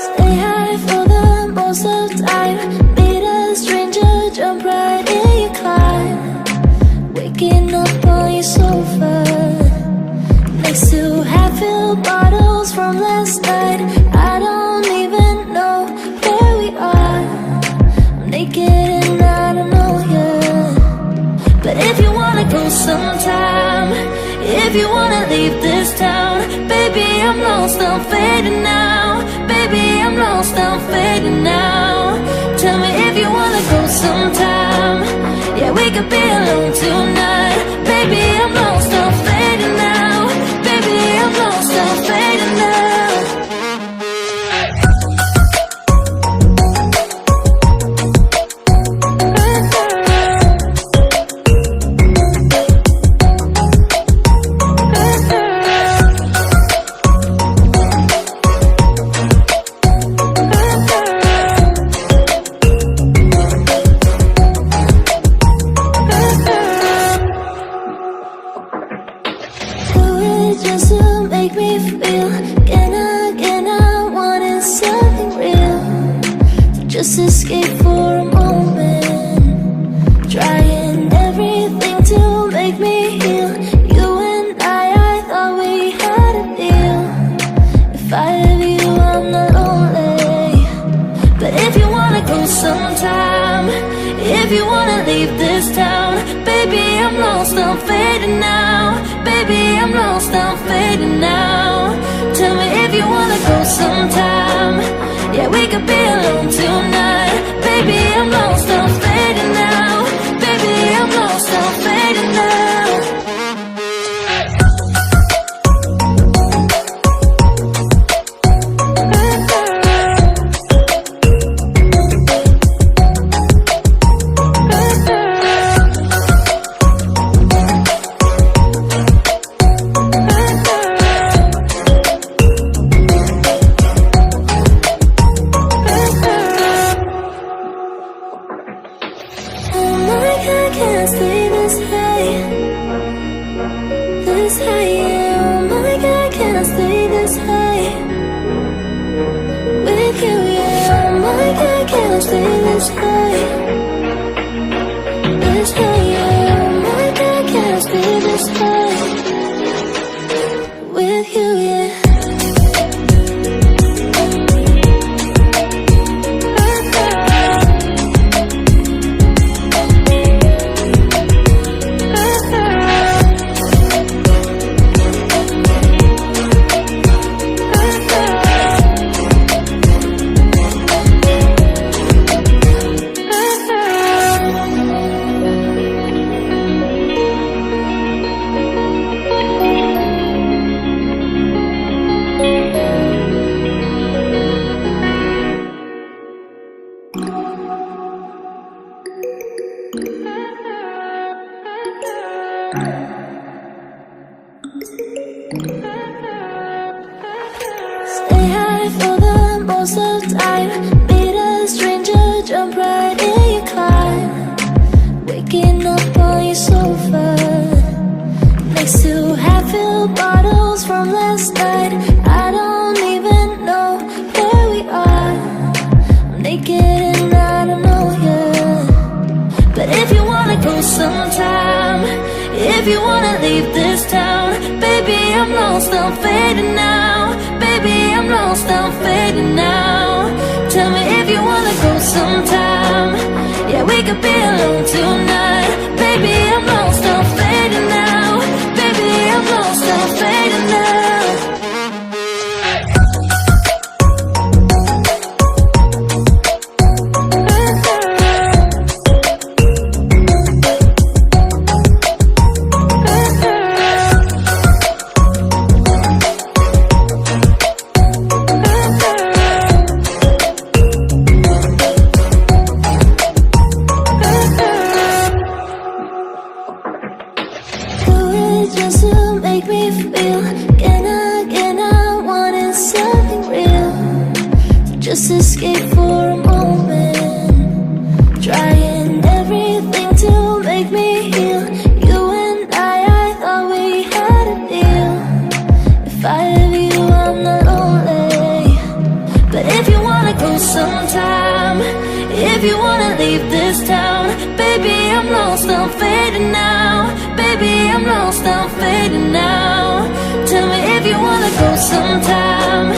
Stay high for the most of time. Meet a stranger, jump right in your climb. Waking up on your sofa next to half-filled bottles from last night. I don't even know where we are. I'm naked and I don't know you. But if you wanna go sometime, if you wanna leave this town, baby, I'm lost, I'm fading now. Baby, I'm lost, I'm fading now. Tell me if you wanna go sometime. Yeah, we could be alone tonight. Baby, I'm lost, I'm fading now. Baby, I'm lost, I'm fading now. Just to make me feel again I wanted something real. So just escape for a moment, trying everything to make me heal. You and I thought we had a deal. If I have you, I'm not lonely. But if you wanna go sometime, if you wanna leave this town, baby, I'm lost, I'm fading now. Baby, I'm lost, I'm fading now. Tell me if you wanna go sometime. Yeah, we could be alone tonight. Baby, I'm lost, I'm fading now. Baby, I'm lost, I'm fading now. Can't stay this high, this high. Oh my God, can't stay this high with you. Yeah, oh my God, can't stay this high, this high. Yeah, oh my God, can't stay this high with you. Yeah. Stay high for the most of time. Meet a stranger, jump right in your climb. Waking up on your sofa next to half-filled bottles from last night. I don't even know where we are. I'm naked and I don't know you. But if you wanna go sometime, if you wanna leave this town, baby, I'm lost, I'm fading now. Baby, I'm lost, I'm fading now. Tell me if you wanna go sometime. Yeah, we could be alone tonight. Baby, I'm lost, I'm fading now. Baby, I'm lost, I'm fading now. Just to make me feel again I wanted something real. So just escape for a moment, trying everything to make me heal. You and I thought we had a deal. If I have you, I'm not lonely. But if you sometime. If you wanna leave this town, baby, I'm lost, I'm fading now. Baby, I'm lost, I'm fading now. Tell me if you wanna go sometime.